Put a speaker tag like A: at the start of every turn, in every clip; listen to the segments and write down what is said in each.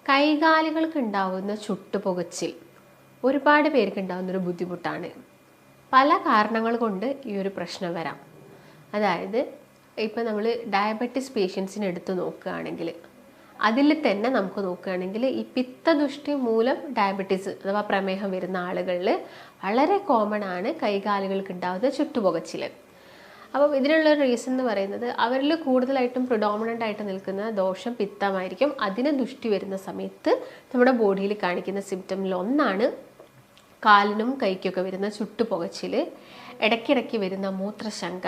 A: കൈകാലുകൾക്ക് ഉണ്ടാവുന്ന ചുട്ടുപുകച്ചിൽ ഒരുപാട് പേർക്ക് ഉണ്ടാകുന്നൊരു ബുദ്ധിമുട്ടാണ്. പല കാരണങ്ങൾ കൊണ്ട് ഈ ഒരു പ്രശ്നം വരാം. അതായത് ഇപ്പം നമ്മൾ ഡയബറ്റിസ് പേഷ്യൻസിനെ എടുത്ത് നോക്കുകയാണെങ്കിൽ അതിൽ തന്നെ നമുക്ക് നോക്കുകയാണെങ്കിൽ ഈ പിത്തദുഷ്ടി മൂലം ഡയബറ്റീസ് അഥവാ പ്രമേഹം വരുന്ന ആളുകളിൽ വളരെ കോമൺ ആണ് കൈകാലുകൾക്ക് ഉണ്ടാകുന്ന ചുട്ടുപുകച്ചിൽ. അപ്പം ഇതിനുള്ള റീസൺ എന്ന് പറയുന്നത് അവരിൽ കൂടുതലായിട്ടും പ്രിഡോമിനൻ്റ് ആയിട്ട് നിൽക്കുന്ന ദോഷം പിത്തമായിരിക്കും. അതിന് ദുഷ്ടി വരുന്ന സമയത്ത് നമ്മുടെ ബോഡിയിൽ കാണിക്കുന്ന സിംറ്റമിൽ ഒന്നാണ് കാലിനും കൈക്കൊക്കെ വരുന്ന ചുട്ടുപുകച്ചിൽ, ഇടയ്ക്കിടയ്ക്ക് വരുന്ന മൂത്രശങ്ക,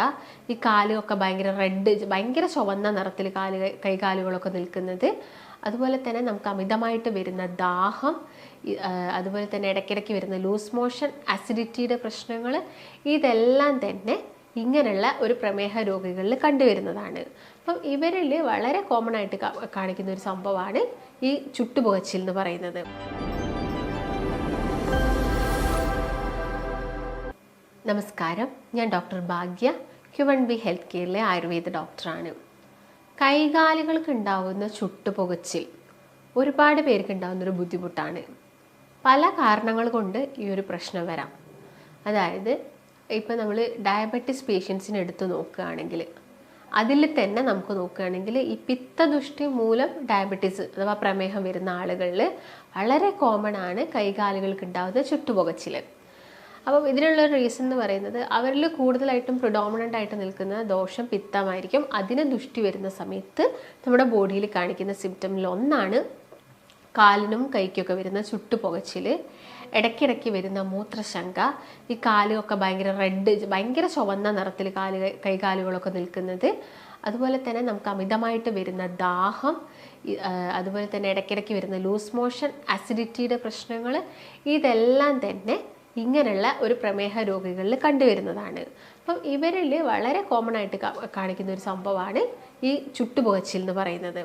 A: ഈ കാലുമൊക്കെ ഭയങ്കര റെഡ്, ഭയങ്കര ചുവന്ന നിറത്തിൽ കൈകാലുകളൊക്കെ നിൽക്കുന്നത്, അതുപോലെ തന്നെ നമുക്ക് അമിതമായിട്ട് വരുന്ന ദാഹം, അതുപോലെ തന്നെ ഇടയ്ക്കിടയ്ക്ക് വരുന്ന ലൂസ് മോഷൻ, അസിഡിറ്റിയുടെ പ്രശ്നങ്ങൾ, ഇതെല്ലാം തന്നെ ഇങ്ങനെയുള്ള ഒരു പ്രമേഹ രോഗികളിൽ കണ്ടുവരുന്നതാണ്. അപ്പം ഇവരിൽ വളരെ കോമൺ ആയിട്ട് കാണിക്കുന്ന ഒരു സംഭവമാണ് ഈ ചുട്ടുപുകച്ചിൽ എന്ന് പറയുന്നത്. നമസ്കാരം, ഞാൻ ഡോക്ടർ ഭാഗ്യ, Q1B ഹെൽത്ത് കെയറിലെ ആയുർവേദ ഡോക്ടറാണ്. കൈകാലുകൾക്ക് ഉണ്ടാവുന്ന ചുട്ടുപുകച്ചിൽ ഒരുപാട് പേർക്ക് ഉണ്ടാകുന്നൊരു ബുദ്ധിമുട്ടാണ്. പല കാരണങ്ങൾ കൊണ്ട് ഈ ഒരു പ്രശ്നം വരാം. അതായത് ഇപ്പം നമ്മൾ ഡയബറ്റിസ് പേഷ്യൻസിനെ എടുത്ത് നോക്കുകയാണെങ്കിൽ അതിൽ തന്നെ നമുക്ക് നോക്കുകയാണെങ്കിൽ ഈ പിത്തദുഷ്ടി മൂലം ഡയബറ്റീസ് അഥവാ പ്രമേഹം വരുന്ന ആളുകളിൽ വളരെ കോമൺ ആണ് കൈകാലുകൾക്ക് ഉണ്ടാകുന്ന ചുട്ടുപുകച്ചിൽ. അപ്പം ഇതിനുള്ള റീസൺ എന്ന് പറയുന്നത് അവരിൽ കൂടുതലായിട്ടും പ്രിഡോമിനൻ്റ് ആയിട്ട് നിൽക്കുന്ന ദോഷം പിത്തമായിരിക്കും. അതിന് ദുഷ്ടി വരുന്ന സമയത്ത് നമ്മുടെ ബോഡിയിൽ കാണിക്കുന്ന സിംറ്റമിൽ ഒന്നാണ് കാലിനും കൈക്കൊക്കെ വരുന്ന ചുട്ടുപുകച്ചിൽ, ഇടയ്ക്കിടയ്ക്ക് വരുന്ന മൂത്രശങ്ക, ഈ കാലുമൊക്കെ ഭയങ്കര റെഡ്, ഭയങ്കര ചുവന്ന നിറത്തിൽ കൈകാലുകളൊക്കെ നിൽക്കുന്നത്, അതുപോലെ തന്നെ നമുക്ക് അമിതമായിട്ട് വരുന്ന ദാഹം, അതുപോലെ തന്നെ ഇടയ്ക്കിടയ്ക്ക് വരുന്ന ലൂസ് മോഷൻ, അസിഡിറ്റിയുടെ പ്രശ്നങ്ങൾ, ഇതെല്ലാം തന്നെ ഇങ്ങനെയുള്ള ഒരു പ്രമേഹ രോഗികളിൽ കണ്ടുവരുന്നതാണ്. അപ്പം ഇവരിൽ വളരെ കോമൺ ആയിട്ട് കാണിക്കുന്ന ഒരു സംഭവമാണ് ഈ ചുട്ടുപുകച്ചിൽ എന്ന് പറയുന്നത്.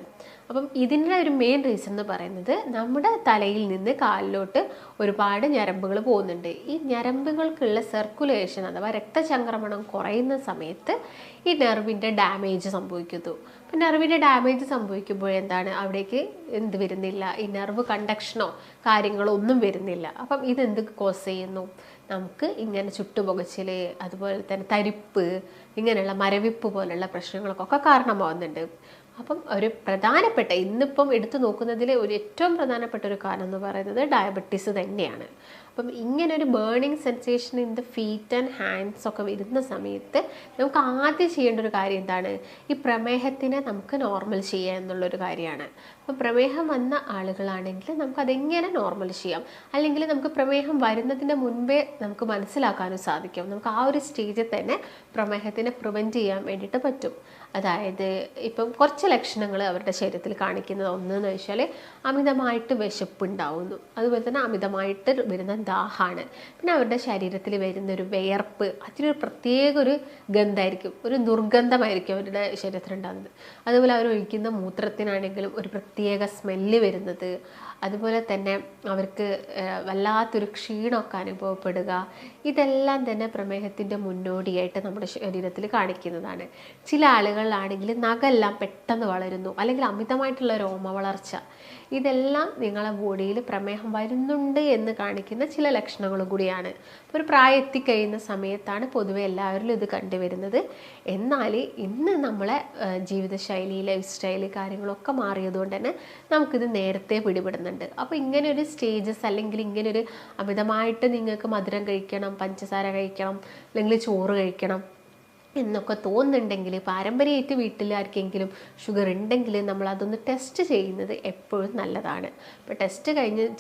A: അപ്പം ഇതിൻ്റെ ഒരു മെയിൻ റീസൺ എന്ന് പറയുന്നത് നമ്മുടെ തലയിൽ നിന്ന് കാലിലോട്ട് ഒരുപാട് ഞരമ്പുകൾ പോകുന്നുണ്ട്. ഈ ഞരമ്പുകൾക്കുള്ള സർക്കുലേഷൻ അഥവാ രക്തചംക്രമണം കുറയുന്ന സമയത്ത് ഈ നെർവിൻ്റെ ഡാമേജ് സംഭവിക്കുന്നു. അപ്പം നെർവിൻ്റെ ഡാമേജ് സംഭവിക്കുമ്പോൾ എന്താണ്, അവിടേക്ക് എന്ത് വരുന്നില്ല, ഈ നെർവ് കണ്ടക്ഷനോ കാര്യങ്ങളോ ഒന്നും വരുന്നില്ല. അപ്പം ഇതെന്ത് കോസ് ചെയ്യുന്നു, നമുക്ക് ഇങ്ങനെ ചുട്ടുപുകച്ചിൽ, അതുപോലെ തന്നെ തരിപ്പ്, ഇങ്ങനെയുള്ള മരവിപ്പ് പോലുള്ള പ്രശ്നങ്ങൾക്കൊക്കെ കാരണമാകുന്നുണ്ട്. അപ്പം ഒരു പ്രധാനപ്പെട്ട ഇന്നിപ്പം എടുത്തു നോക്കുന്നതിൽ ഒരു ഏറ്റവും പ്രധാനപ്പെട്ട ഒരു കാരണം എന്ന് പറയുന്നത് ഡയബറ്റീസ് തന്നെയാണ്. അപ്പം ഇങ്ങനെ ഒരു burning sensation in the feet and hands ഒക്കെ വരുന്ന സമയത്ത് നമുക്ക് ആദ്യം ചെയ്യേണ്ട ഒരു കാര്യം എന്താണ്, ഈ പ്രമേഹത്തിനെ നമുക്ക് നോർമൽ ചെയ്യുക എന്നുള്ളൊരു കാര്യമാണ്. അപ്പം പ്രമേഹം വന്ന ആളുകളാണെങ്കിൽ നമുക്കതെങ്ങനെ നോർമൽ ചെയ്യാം, അല്ലെങ്കിൽ നമുക്ക് പ്രമേഹം വരുന്നതിന് മുൻപേ നമുക്ക് മനസ്സിലാക്കാനും സാധിക്കും. നമുക്ക് ആ ഒരു സ്റ്റേജിൽ തന്നെ പ്രമേഹത്തിനെ പ്രിവെൻറ്റ് ചെയ്യാൻ വേണ്ടിയിട്ട് പറ്റും. അതായത് ഇപ്പം കുറച്ച് ലക്ഷണങ്ങൾ അവരുടെ ശരീരത്തിൽ കാണിക്കുന്നത് ഒന്നെന്ന് വെച്ചാൽ അമിതമായിട്ട് വിശപ്പുണ്ടാവുന്നു, അതുപോലെ തന്നെ അമിതമായിട്ട് വരുന്ന ദാഹമാണ്, പിന്നെ അവരുടെ ശരീരത്തിൽ വരുന്നൊരു വിയർപ്പ്, അതിനൊരു പ്രത്യേക ഒരു ഗന്ധമായിരിക്കും, ഒരു ദുർഗന്ധമായിരിക്കും അവരുടെ ശരീരത്തിലുണ്ടാകുന്നത്. അതുപോലെ അവർ ഒഴിക്കുന്ന മൂത്രത്തിനാണെങ്കിലും ഒരു പ്രത്യേക സ്മെല്ല് വരുന്നത്, അതുപോലെ തന്നെ അവർക്ക് വല്ലാത്തൊരു ക്ഷീണമൊക്കെ അനുഭവപ്പെടുക, ഇതെല്ലാം തന്നെ പ്രമേഹത്തിൻ്റെ മുന്നോടിയായിട്ട് നമ്മുടെ ശരീരത്തിൽ കാണിക്കുന്നതാണ്. ചില ആളുകളിലാണെങ്കിൽ നഖമെല്ലാം പെട്ടെന്ന് വളരുന്നു, അല്ലെങ്കിൽ അമിതമായിട്ടുള്ള രോമ വളർച്ച, ഇതെല്ലാം നിങ്ങളെ ബോഡിയിൽ പ്രമേഹം വരുന്നുണ്ട് എന്ന് കാണിക്കുന്ന ചില ലക്ഷണങ്ങളും കൂടിയാണ്. ഒരു പ്രായം എത്തിക്കഴിയുന്ന സമയത്താണ് പൊതുവെ എല്ലാവരിലും ഇത് കണ്ടുവരുന്നത്. എന്നാൽ ഇന്ന് നമ്മളെ ജീവിതശൈലി, ലൈഫ് സ്റ്റൈല് കാര്യങ്ങളൊക്കെ മാറിയതുകൊണ്ട് തന്നെ നമുക്കിത് നേരത്തെ പിടിപെടുന്നുണ്ട്. അപ്പോൾ ഇങ്ങനെ ഒരു സ്റ്റേജസ്, അല്ലെങ്കിൽ ഇങ്ങനൊരു അമിതമായിട്ട് നിങ്ങൾക്ക് മധുരം കഴിക്കണം, പഞ്ചസാര കഴിക്കണം, അല്ലെങ്കിൽ ചോറ് കഴിക്കണം എന്നൊക്കെ തോന്നുന്നുണ്ടെങ്കിൽ, പാരമ്പര്യമായിട്ട് വീട്ടിൽ ആർക്കെങ്കിലും ഷുഗർ ഉണ്ടെങ്കിൽ നമ്മൾ അതൊന്ന് ടെസ്റ്റ് ചെയ്യുന്നത് എപ്പോഴും നല്ലതാണ്. അപ്പോൾ ടെസ്റ്റ്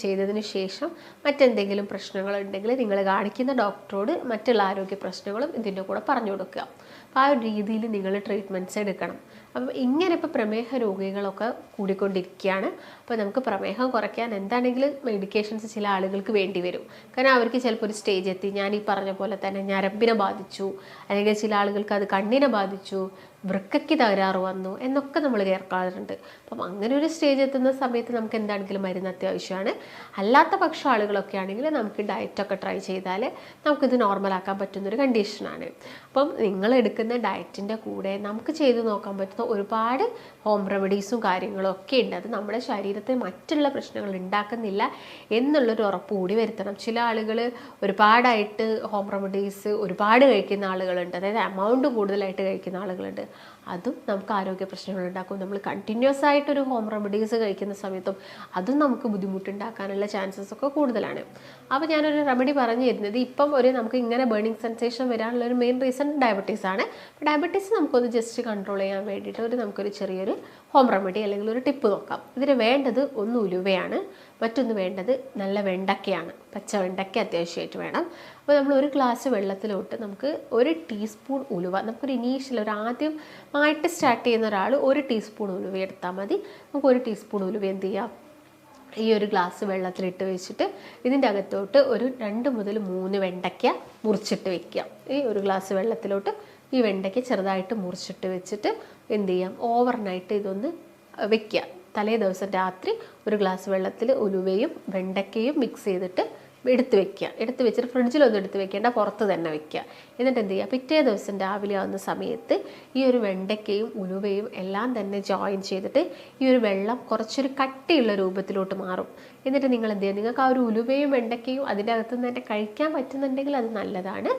A: ചെയ്തതിന് ശേഷം മറ്റെന്തെങ്കിലും പ്രശ്നങ്ങളുണ്ടെങ്കിൽ നിങ്ങൾ കാണിക്കുന്ന ഡോക്ടറോട് മറ്റുള്ള ആരോഗ്യ പ്രശ്നങ്ങളും ഇതിൻ്റെ കൂടെ പറഞ്ഞു കൊടുക്കുക. അപ്പോൾ ആ ഒരു രീതിയിൽ നിങ്ങൾ ട്രീറ്റ്മെൻറ്റ്സ് എടുക്കണം. അപ്പം ഇങ്ങനെ ഇപ്പോൾ പ്രമേഹ രോഗികളൊക്കെ കൂടിക്കൊണ്ടിരിക്കുകയാണ്. അപ്പോൾ നമുക്ക് പ്രമേഹം കുറയ്ക്കാൻ എന്താണെങ്കിലും മെഡിക്കേഷൻസ് ചില ആളുകൾക്ക് വേണ്ടി വരും. കാരണം അവർക്ക് ചിലപ്പോൾ ഒരു സ്റ്റേജ് എത്തി, ഞാൻ ഈ പറഞ്ഞ പോലെ തന്നെ ഞരമ്പിനെ ബാധിച്ചു, അല്ലെങ്കിൽ ചില ആളുകൾക്ക് അത് കണ്ണിനെ ബാധിച്ചു, വൃക്കയ്ക്ക് തകരാറ് വന്നു എന്നൊക്കെ നമ്മൾ കേൾക്കാറുണ്ട്. അപ്പം അങ്ങനെ ഒരു സ്റ്റേജ് എത്തുന്ന സമയത്ത് നമുക്ക് എന്താണെങ്കിലും മരുന്ന് അത്യാവശ്യമാണ്. അല്ലാത്ത പക്ഷം ആളുകളൊക്കെ ആണെങ്കിൽ നമുക്ക് ഡയറ്റൊക്കെ ട്രൈ ചെയ്താൽ നമുക്കിത് നോർമലാക്കാൻ പറ്റുന്നൊരു കണ്ടീഷനാണ്. അപ്പം നിങ്ങൾ എടുക്കുന്ന ഡയറ്റിൻ്റെ കൂടെ നമുക്ക് ചെയ്ത് നോക്കാൻ പറ്റുന്ന ഒരുപാട് ഹോം റെമഡീസും കാര്യങ്ങളും ഒക്കെ ഉണ്ട്. അത് നമ്മുടെ ശരീരത്തിൽ മറ്റുള്ള പ്രശ്നങ്ങൾ ഉണ്ടാക്കുന്നില്ല എന്നുള്ളൊരു ഉറപ്പ് കൂടി വരുത്തണം. ചില ആളുകൾ ഒരുപാടായിട്ട് ഹോം റെമഡീസ് ഒരുപാട് കഴിക്കുന്ന ആളുകളുണ്ട്, അതായത് എമൗണ്ട് കൂടുതലായിട്ട് കഴിക്കുന്ന ആളുകളുണ്ട്. അതും നമുക്ക് ആരോഗ്യ പ്രശ്നങ്ങൾ ഉണ്ടാക്കും. നമ്മൾ കണ്ടിന്യൂസ് ആയിട്ടൊരു ഹോം റെമഡീസ് കഴിക്കുന്ന സമയത്തും അതും നമുക്ക് ബുദ്ധിമുട്ടുണ്ടാക്കാനുള്ള ചാൻസസ് ഒക്കെ കൂടുതലാണ്. അപ്പോൾ ഞാനൊരു റെമഡി പറഞ്ഞു തരുന്നത്, ഇപ്പം നമുക്ക് ഇങ്ങനെ ബേണിംഗ് സെൻസേഷൻ വരാനുള്ള ഒരു മെയിൻ റീസൺ ഡയബറ്റീസ് ആണ്. അപ്പോൾ ഡയബറ്റീസ് നമുക്കൊന്ന് ജസ്റ്റ് കൺട്രോൾ ചെയ്യാൻ വേണ്ടിയിട്ട് നമുക്കൊരു ചെറിയൊരു ഹോം റെമഡി അല്ലെങ്കിൽ ഒരു ടിപ്പ് നോക്കാം. ഇതിന് വേണ്ടത് ഒന്ന് ഉലുവയാണ്, മറ്റൊന്ന് വേണ്ടത് നല്ല വെണ്ടയ്ക്കയാണ്. പച്ച വെണ്ടയ്ക്ക അത്യാവശ്യമായിട്ട് വേണം. അപ്പോൾ നമ്മൾ ഒരു ഗ്ലാസ് വെള്ളത്തിലോട്ട് നമുക്ക് 1 ടീസ്പൂൺ ഉലുവ, നമുക്കൊരു ഇനീഷ്യൽ ആദ്യമായിട്ട് സ്റ്റാർട്ട് ചെയ്യുന്ന ഒരാൾ 1 ടീസ്പൂൺ ഉലുവ എടുത്താൽ മതി. നമുക്ക് 1 ടീസ്പൂൺ ഉലുവ എന്ത് ചെയ്യാം, ഈ ഒരു ഗ്ലാസ് വെള്ളത്തിലിട്ട് വെച്ചിട്ട് ഇതിൻ്റെ അകത്തോട്ട് ഒരു 2 മുതൽ 3 വെണ്ടയ്ക്ക മുറിച്ചിട്ട് വെക്കുക. ഈ ഒരു ഗ്ലാസ് വെള്ളത്തിലോട്ട് ഈ വെണ്ടയ്ക്ക ചെറുതായിട്ട് മുറിച്ചിട്ട് വെച്ചിട്ട് എന്ത് ചെയ്യാം, ഓവർനൈറ്റ് ഇതൊന്ന് വെക്കുക. തലേ ദിവസം രാത്രി ഒരു ഗ്ലാസ് വെള്ളത്തിൽ ഉലുവയും വെണ്ടയ്ക്കയും മിക്സ് ചെയ്തിട്ട് എടുത്ത് വെക്കുക. എടുത്ത് വെച്ചിട്ട് ഫ്രിഡ്ജിലൊന്നും എടുത്ത് വെക്കേണ്ട, പുറത്ത് തന്നെ വെക്കുക. എന്നിട്ട് എന്ത് ചെയ്യുക, പിറ്റേ ദിവസം രാവിലെ ആവുന്ന സമയത്ത് ഈ ഒരു വെണ്ടയ്ക്കയും ഉലുവയും എല്ലാം തന്നെ ജോയിൻ ചെയ്തിട്ട് ഈ ഒരു വെള്ളം കുറച്ചൊരു കട്ടിയുള്ള രൂപത്തിലോട്ട് മാറും. എന്നിട്ട് നിങ്ങൾ എന്ത് ചെയ്യുക, നിങ്ങൾക്ക് ആ ഒരു ഉലുവയും വെണ്ടയ്ക്കയും അതിൻ്റെ അകത്തുനിന്ന് തന്നെ കഴിക്കാൻ പറ്റുന്നുണ്ടെങ്കിൽ അത് നല്ലതാണ്.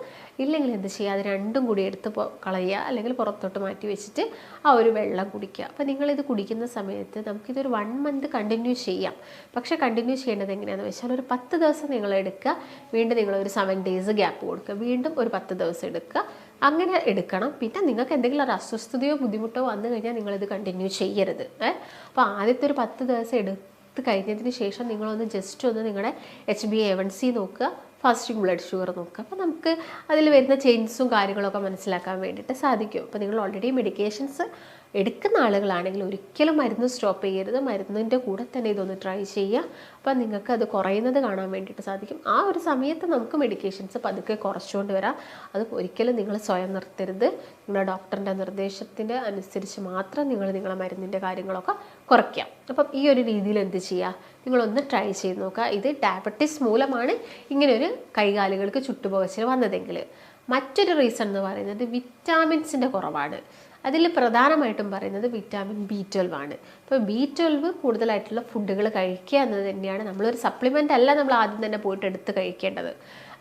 A: ഇല്ലെങ്കിൽ എന്ത് ചെയ്യുക, അത് രണ്ടും കൂടി എടുത്ത് കളയുക, അല്ലെങ്കിൽ പുറത്തോട്ട് മാറ്റി വെച്ചിട്ട് ആ ഒരു വെള്ളം കുടിക്കുക. അപ്പോൾ നിങ്ങളിത് കുടിക്കുന്ന സമയത്ത് നമുക്കിതൊരു 1 മന്ത് കണ്ടിന്യൂ ചെയ്യാം. പക്ഷേ കണ്ടിന്യൂ ചെയ്യേണ്ടത് എങ്ങനെയാണെന്ന് വെച്ചാൽ ഒരു 10 ദിവസം നിങ്ങൾ എടുക്കുക, വീണ്ടും നിങ്ങളൊരു 7 ഡേയ്സ് ഗ്യാപ്പ് കൊടുക്കുക, വീണ്ടും ഒരു 10 ദിവസം എടുക്കുക. അങ്ങനെ എടുക്കണം. പിന്നെ നിങ്ങൾക്ക് എന്തെങ്കിലും ഒരു അസ്വസ്ഥതയോ ബുദ്ധിമുട്ടോ വന്നു കഴിഞ്ഞാൽ നിങ്ങളിത് കണ്ടിന്യൂ ചെയ്യരുത്. അപ്പോൾ ആദ്യത്തെ ഒരു 10 ദിവസം എടുത്ത് കഴിഞ്ഞതിന് ശേഷം നിങ്ങളൊന്ന് ജസ്റ്റ് ഒന്ന് നിങ്ങളുടെ HbA1c നോക്കുക, ഫാസ്റ്റിംഗ് ബ്ലഡ് ഷുഗർ നോക്കുക. അപ്പോൾ നമുക്ക് അതിൽ വരുന്ന ചേഞ്ചസും കാര്യങ്ങളൊക്കെ മനസ്സിലാക്കാൻ വേണ്ടിയിട്ട് സാധിക്കും. അപ്പോൾ നിങ്ങൾ ഓൾറെഡി മെഡിക്കേഷൻസ് എടുക്കുന്ന ആളുകളാണെങ്കിൽ ഒരിക്കലും മരുന്ന് സ്റ്റോപ്പ് ചെയ്യരുത്. മരുന്നിൻ്റെ കൂടെ തന്നെ ഇതൊന്ന് ട്രൈ ചെയ്യുക. അപ്പോൾ നിങ്ങൾക്ക് അത് കുറയുന്നത് കാണാൻ വേണ്ടിയിട്ട് സാധിക്കും. ആ ഒരു സമയത്ത് നമുക്ക് മെഡിക്കേഷൻസ് പതുക്കെ കുറച്ചുകൊണ്ട് വരാം. അത് ഒരിക്കലും നിങ്ങൾ സ്വയം നിർത്തരുത്. നിങ്ങളുടെ ഡോക്ടറിൻ്റെ നിർദ്ദേശത്തിൻ്റെ അനുസരിച്ച് മാത്രം നിങ്ങളുടെ മരുന്നിൻ്റെ കാര്യങ്ങളൊക്കെ കുറയ്ക്കാം. അപ്പം ഈ ഒരു രീതിയിൽ എന്ത് ചെയ്യുക, നിങ്ങളൊന്ന് ട്രൈ ചെയ്ത് നോക്കുക. ഇത് ഡയബറ്റീസ് മൂലമാണ് ഇങ്ങനെയൊരു കൈകാലുകൾക്ക് ചുട്ടുപുകച്ചിൽ വന്നതെങ്കിൽ. മറ്റൊരു റീസൺ എന്ന് പറയുന്നത് വിറ്റാമിൻസിൻ്റെ കുറവാണ്. അതിൽ പ്രധാനമായിട്ടും പറയുന്നത് വിറ്റാമിൻ B12 ആണ്. അപ്പോൾ B12 കൂടുതലായിട്ടുള്ള ഫുഡുകൾ കഴിക്കുക എന്നത് തന്നെയാണ്. നമ്മളൊരു സപ്ലിമെൻ്റ് അല്ല നമ്മൾ ആദ്യം തന്നെ പോയിട്ട് എടുത്ത് കഴിക്കേണ്ടത്.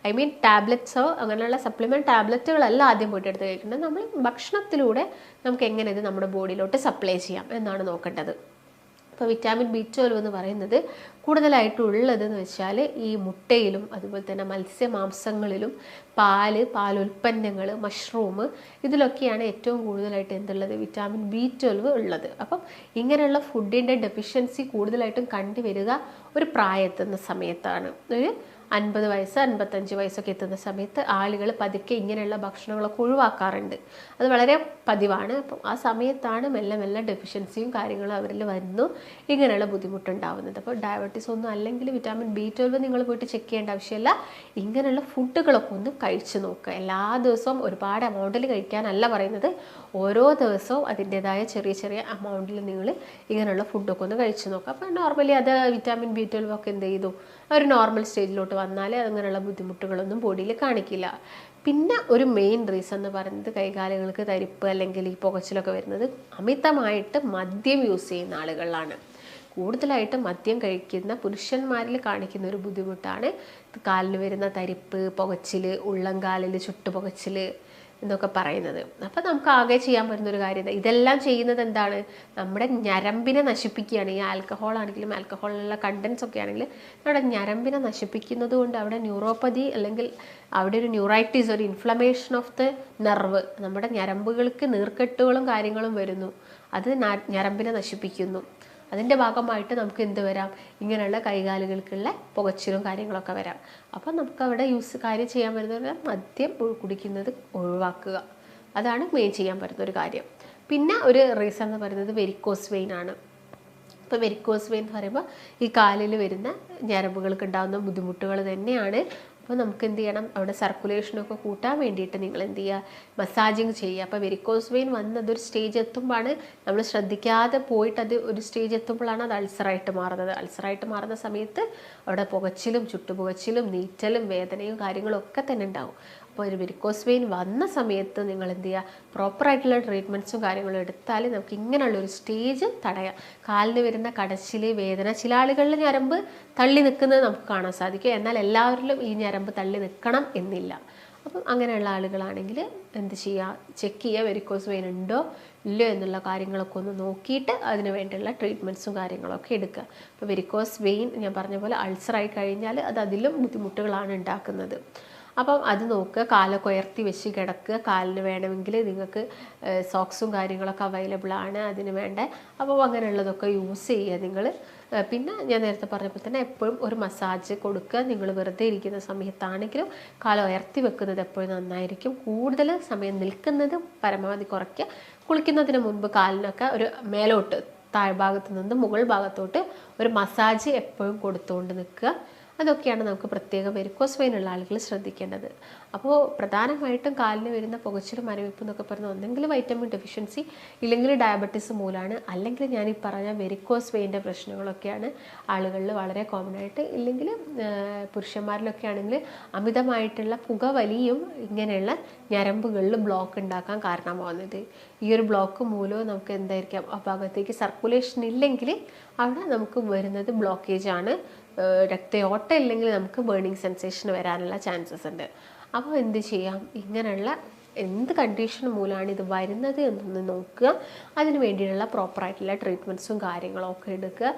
A: ഐ മീൻ ടാബ്ലറ്റ്സോ അങ്ങനെയുള്ള സപ്ലിമെൻറ്റ് ടാബ്ലറ്റുകളല്ല ആദ്യം പോയിട്ട് എടുത്ത് കഴിക്കേണ്ടത്. നമ്മൾ ഭക്ഷണത്തിലൂടെ നമുക്ക് എങ്ങനെ ഇത് നമ്മുടെ ബോഡിയിലോട്ട് സപ്ലൈ ചെയ്യാം എന്നാണ് നോക്കേണ്ടത്. അപ്പോൾ വിറ്റാമിൻ B12 എന്ന് പറയുന്നത് കൂടുതലായിട്ടുള്ളതെന്ന് വെച്ചാൽ ഈ മുട്ടയിലും അതുപോലെ തന്നെ മത്സ്യമാംസങ്ങളിലും പാലുൽപ്പന്നങ്ങൾ, മഷ്റൂം, ഇതിലൊക്കെയാണ് ഏറ്റവും കൂടുതലായിട്ട് എന്തുള്ളത്, വിറ്റാമിൻ B12 ഉള്ളത്. അപ്പം ഇങ്ങനെയുള്ള ഫുഡിൻ്റെ ഡെഫിഷ്യൻസി കൂടുതലായിട്ടും കണ്ടുവരിക ഒരു പ്രായമെത്തുന്ന സമയത്താണ്. ഒരു 50 വയസ്സ് 55 വയസ്സൊക്കെ എത്തുന്ന സമയത്ത് ആളുകൾ പതുക്കെ ഇങ്ങനെയുള്ള ഭക്ഷണങ്ങളൊക്കെ ഒഴിവാക്കാറുണ്ട്. അത് വളരെ പതിവാണ്. അപ്പം ആ സമയത്താണ് മെല്ലെ മെല്ലെ ഡെഫിഷ്യൻസിയും കാര്യങ്ങളും അവരിൽ വരുന്നു, ഇങ്ങനെയുള്ള ബുദ്ധിമുട്ടുണ്ടാവുന്നത്. അപ്പോൾ ഡയബറ്റീസ് ഒന്നും അല്ലെങ്കിൽ വിറ്റാമിൻ B12 നിങ്ങൾ പോയിട്ട് ചെക്ക് ചെയ്യേണ്ട ആവശ്യമില്ല. ഇങ്ങനെയുള്ള ഫുഡുകളൊക്കെ ഒന്ന് കഴിച്ച് നോക്കുക. എല്ലാ ദിവസവും ഒരുപാട് എമൗണ്ടിൽ കഴിക്കാനല്ല പറയുന്നത്, ഓരോ ദിവസവും അതിൻ്റെതായ ചെറിയ ചെറിയ എമൗണ്ടിൽ നിങ്ങൾ ഇങ്ങനെയുള്ള ഫുഡൊക്കെ ഒന്ന് കഴിച്ച് നോക്കുക. അപ്പോൾ നോർമലി അത് വിറ്റാമിൻ B12 ഒക്കെ എന്ത് ചെയ്തു, ഒരു നോർമൽ സ്റ്റേജിലോട്ട് വന്നാൽ അങ്ങനെയുള്ള ബുദ്ധിമുട്ടുകളൊന്നും ബോഡിയിൽ കാണിക്കില്ല. പിന്നെ ഒരു മെയിൻ റീസൺ എന്ന് പറയുന്നത് കൈകാലുകൾക്ക് തരിപ്പ് അല്ലെങ്കിൽ ഈ പുകച്ചിലൊക്കെ വരുന്നത് അമിതമായിട്ട് മദ്യം യൂസ് ചെയ്യുന്ന ആളുകളിലാണ്. കൂടുതലായിട്ട് മദ്യം കഴിക്കുന്ന പുരുഷന്മാരിൽ കാണിക്കുന്ന ഒരു ബുദ്ധിമുട്ടാണ് കാലിന് വരുന്ന തരിപ്പ്, പുകച്ചിൽ, ഉള്ളംകാലിൽ ചുട്ടുപുകച്ചിൽ എന്നൊക്കെ പറയുന്നത്. അപ്പോൾ നമുക്ക് ആകെ ചെയ്യാൻ പറ്റുന്നൊരു കാര്യം ഇതെല്ലാം ചെയ്യുന്നത് എന്താണ്, നമ്മുടെ ഞരമ്പിനെ നശിപ്പിക്കുകയാണ്. ഈ ആൽക്കഹോൾ ആണെങ്കിലും ആൽക്കഹോളിലുള്ള കണ്ടൻസ് ഒക്കെ ആണെങ്കിലും നമ്മുടെ ഞരമ്പിനെ നശിപ്പിക്കുന്നത് കൊണ്ട് അവിടെ ന്യൂറോപ്പതി അല്ലെങ്കിൽ അവിടെ ഒരു ന്യൂറൈറ്റിസ്, ഒരു ഇൻഫ്ലമേഷൻ ഓഫ് ദ നെർവ്, നമ്മുടെ ഞരമ്പുകൾക്ക് നീർക്കെട്ടുകളും കാര്യങ്ങളും വരുന്നു. അത് ഞരമ്പിനെ നശിപ്പിക്കുന്നു. അതിൻ്റെ ഭാഗമായിട്ട് നമുക്ക് എന്ത് വരാം, ഇങ്ങനെയുള്ള കൈകാലുകൾക്കുള്ള പുകച്ചിലും കാര്യങ്ങളൊക്കെ വരാം. അപ്പം നമുക്ക് അവിടെ കാര്യം ചെയ്യാൻ പറ്റുന്നത് മദ്യം കുടിക്കുന്നത് ഒഴിവാക്കുക. അതാണ് മെയിൻ ചെയ്യാൻ പറ്റുന്നൊരു കാര്യം. പിന്നെ ഒരു റീസൺ എന്ന് പറയുന്നത് വെരിക്കോസ് വെയിൻ ആണ്. ഇപ്പോൾ വെരിക്കോസ് വെയിൻ എന്ന് പറയുമ്പോൾ ഈ കാലിൽ വരുന്ന ഞരമ്പുകൾക്ക് ഉണ്ടാകുന്ന ബുദ്ധിമുട്ടുകൾ തന്നെയാണ് അപ്പോൾ നമുക്ക് എന്ത് ചെയ്യണം, അവിടെ സർക്കുലേഷനൊക്കെ കൂട്ടാൻ വേണ്ടിയിട്ട് നിങ്ങൾ എന്ത് ചെയ്യുക, മസാജിങ് ചെയ്യുക. അപ്പോൾ വെരിക്കോസ് വെയിൻ വന്ന് അതൊരു സ്റ്റേജ് എത്തുമ്പോഴാണ് നമ്മൾ ശ്രദ്ധിക്കാതെ പോയിട്ട് അത് ഒരു സ്റ്റേജ് എത്തുമ്പോഴാണ് അത് അൾസറായിട്ട് മാറുന്നത്. അൾസറായിട്ട് മാറുന്ന സമയത്ത് അവിടെ പുകച്ചിലും ചുട്ടുപുകച്ചിലും നീറ്റലും വേദനയും കാര്യങ്ങളും ഒക്കെ തന്നെ ഉണ്ടാവും. അപ്പോൾ ഒരു വെരിക്കോസ് വെയിൻ വന്ന സമയത്ത് നിങ്ങൾ എന്ത് ചെയ്യുക, പ്രോപ്പറായിട്ടുള്ള ട്രീറ്റ്മെൻറ്റ്സും കാര്യങ്ങളും എടുത്താൽ നമുക്ക് ഇങ്ങനെയുള്ളൊരു സ്റ്റേജ് തടയാം. കാലിന് വരുന്ന കടച്ചിൽ, വേദന, ചില ആളുകളിൽ ഞരമ്പ് തള്ളി നിൽക്കുന്നത് നമുക്ക് കാണാൻ സാധിക്കും. എന്നാൽ എല്ലാവരിലും ഈ ഞരമ്പ് തള്ളി നിൽക്കണം എന്നില്ല. അപ്പം അങ്ങനെയുള്ള ആളുകളാണെങ്കിൽ എന്ത് ചെയ്യുക, ചെക്ക് ചെയ്യുക വെരിക്കോസ് വെയിൻ ഉണ്ടോ ഇല്ലയോ എന്നുള്ള കാര്യങ്ങളൊക്കെ ഒന്ന് നോക്കിയിട്ട് അതിന് വേണ്ടിയുള്ള ട്രീറ്റ്മെൻറ്റ്സും കാര്യങ്ങളൊക്കെ എടുക്കുക. അപ്പോൾ വെരിക്കോസ് വെയിൻ ഞാൻ പറഞ്ഞ പോലെ അൾസറായി കഴിഞ്ഞാൽ അത് അതിലും ബുദ്ധിമുട്ടുകളാണ് ഉണ്ടാക്കുന്നത്. അപ്പം അത് നോക്കുക, കാലൊക്കെ ഉയർത്തി വെച്ച് കിടക്കുക. കാലിന് വേണമെങ്കിൽ നിങ്ങൾക്ക് സോക്സും കാര്യങ്ങളൊക്കെ അവൈലബിൾ ആണ് അതിന് വേണ്ട. അപ്പോൾ അങ്ങനെയുള്ളതൊക്കെ യൂസ് ചെയ്യുക നിങ്ങൾ. പിന്നെ ഞാൻ നേരത്തെ പറഞ്ഞപ്പോൾ തന്നെ എപ്പോഴും ഒരു മസാജ് കൊടുക്കുക. നിങ്ങൾ വെറുതെ ഇരിക്കുന്ന സമയത്താണെങ്കിലും കാലം ഉയർത്തി വെക്കുന്നത് എപ്പോഴും നന്നായിരിക്കും. കൂടുതൽ സമയം നിൽക്കുന്നത് പരമാവധി കുറയ്ക്കുക. കുളിക്കുന്നതിന് മുൻപ് കാലിനൊക്കെ ഒരു മേലോട്ട്, താഴ്ഭാഗത്ത് നിന്ന് മുകൾ ഭാഗത്തോട്ട് ഒരു മസാജ് എപ്പോഴും കൊടുത്തുകൊണ്ട് നിൽക്കുക. അതൊക്കെയാണ് നമുക്ക് പ്രത്യേകം വെരിക്കോസ് വെയിൻ ഉള്ള ആളുകൾ ശ്രദ്ധിക്കേണ്ടത്. അപ്പോൾ പ്രധാനമായിട്ടും കാലിന് വരുന്ന പുകച്ചിലും മരവിപ്പ് എന്നൊക്കെ പറയുന്നത് ഒന്നെങ്കിൽ വൈറ്റമിൻ ഡെഫിഷ്യൻസി, ഇല്ലെങ്കിൽ ഡയബറ്റീസ് മൂലമാണ്, അല്ലെങ്കിൽ ഞാൻ ഈ പറഞ്ഞ വെരിക്കോസ് വെയിൻ്റെ പ്രശ്നങ്ങളൊക്കെയാണ് ആളുകളിൽ വളരെ കോമൺ ആയിട്ട്. ഇല്ലെങ്കിൽ പുരുഷന്മാരിലൊക്കെ ആണെങ്കിൽ അമിതമായിട്ടുള്ള പുകവലിയും ഇങ്ങനെയുള്ള ഞരമ്പുകളിൽ ബ്ലോക്ക് ഉണ്ടാക്കാൻ കാരണമാകുന്നത്. ഈ ഒരു ബ്ലോക്ക് മൂലവും നമുക്ക് എന്തായിരിക്കാം, ആ ഭാഗത്തേക്ക് സർക്കുലേഷൻ ഇല്ലെങ്കിൽ അവിടെ നമുക്ക് വരുന്നത് ബ്ലോക്കേജ് ആണ്. രക്തയോട്ടം ഇല്ലെങ്കിൽ നമുക്ക് ബേണിംഗ് സെൻസേഷൻ വരാനുള്ള ചാൻസസ് ഉണ്ട്. അപ്പോൾ എന്ത് ചെയ്യാം, ഇങ്ങനെയുള്ള എന്ത് കണ്ടീഷൻ മൂലമാണ് ഇത് വരുന്നത് എന്നൊന്ന് നോക്കുക. അതിന് വേണ്ടിയിട്ടുള്ള പ്രോപ്പറായിട്ടുള്ള ട്രീറ്റ്മെൻറ്റ്സും കാര്യങ്ങളും ഒക്കെ എടുക്കുക.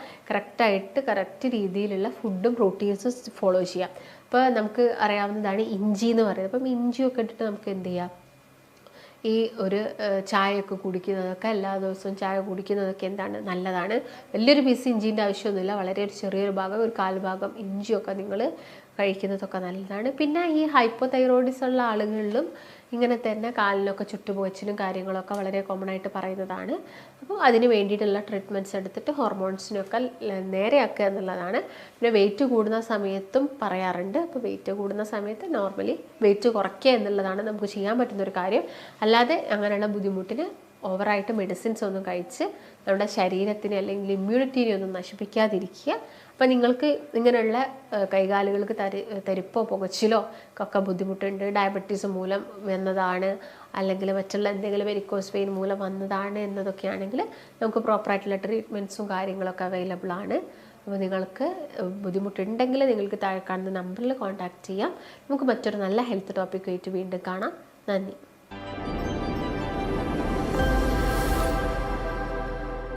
A: കറക്റ്റ് രീതിയിലുള്ള ഫുഡും പ്രോട്ടീൻസും ഫോളോ ചെയ്യുക. ഇപ്പോൾ നമുക്ക് അറിയാവുന്നതാണ് ഇഞ്ചി എന്ന് പറയുന്നത്. അപ്പം ഇഞ്ചിയൊക്കെ ഇട്ടിട്ട് നമുക്ക് എന്ത് ചെയ്യാം, ഈ ഒരു ചായയൊക്കെ കുടിക്കുന്നതൊക്കെ, എല്ലാ ദിവസവും ചായ കുടിക്കുന്നതൊക്കെ എന്താണ് നല്ലതാണ്. വലിയൊരു പീസ് ഇഞ്ചിൻ്റെ ആവശ്യമൊന്നുമില്ല, വളരെ ഒരു ചെറിയൊരു ഭാഗം, ഒരു കാൽഭാഗം ഇഞ്ചിയൊക്കെ നിങ്ങൾ കഴിക്കുന്നതൊക്കെ നല്ലതാണ്. പിന്നെ ഈ ഹൈപ്പോതൈറോയിഡിസം ഉള്ള ആളുകളിലും ഇങ്ങനെ തന്നെ കാലിനൊക്കെ ചുട്ടുപൊച്ചിലും കാര്യങ്ങളൊക്കെ വളരെ കോമൺ ആയിട്ട് പറയുന്നതാണ്. അപ്പോൾ അതിന് വേണ്ടിയിട്ടുള്ള ട്രീറ്റ്മെൻറ്റ്സ് എടുത്തിട്ട് ഹോർമോൺസിനൊക്കെ നേരെയാക്കുക എന്നുള്ളതാണ്. പിന്നെ വെയിറ്റ് കൂടുന്ന സമയത്തും പറയാറുണ്ട്. അപ്പോൾ വെയിറ്റ് കൂടുന്ന സമയത്ത് നോർമലി വെയിറ്റ് കുറയ്ക്കുക എന്നുള്ളതാണ് നമുക്ക് ചെയ്യാൻ പറ്റുന്നൊരു കാര്യം. അല്ലാതെ അങ്ങനെയുള്ള ബുദ്ധിമുട്ടിന് ഓവറായിട്ട് മെഡിസിൻസ് ഒന്നും കഴിച്ച് നമ്മുടെ ശരീരത്തിനെ അല്ലെങ്കിൽ ഇമ്മ്യൂണിറ്റീനെ ഒന്നും നശിപ്പിക്കാതിരിക്കുക. അപ്പം നിങ്ങൾക്ക് ഇങ്ങനെയുള്ള കൈകാലുകൾക്ക് തരിപ്പോ പുകച്ചിലോ ഒക്കെ ബുദ്ധിമുട്ടുണ്ട്, ഡയബറ്റീസ് മൂലം വന്നതാണ്, അല്ലെങ്കിൽ മറ്റുള്ള എന്തെങ്കിലും വെരിക്കോസ് വെയിൻ മൂലം വന്നതാണ് എന്നതൊക്കെയാണെങ്കിൽ നമുക്ക് പ്രോപ്പറായിട്ടുള്ള ട്രീറ്റ്മെൻറ്റ്സും കാര്യങ്ങളൊക്കെ അവൈലബിൾ ആണ്. അപ്പോൾ നിങ്ങൾക്ക് ബുദ്ധിമുട്ടുണ്ടെങ്കിൽ നിങ്ങൾക്ക് താഴെ കാണുന്ന നമ്പറിൽ കോൺടാക്റ്റ് ചെയ്യാം. നമുക്ക് മറ്റൊരു നല്ല ഹെൽത്ത് ടോപ്പിക്കുമായിട്ട് വീണ്ടും കാണാം. നന്ദി.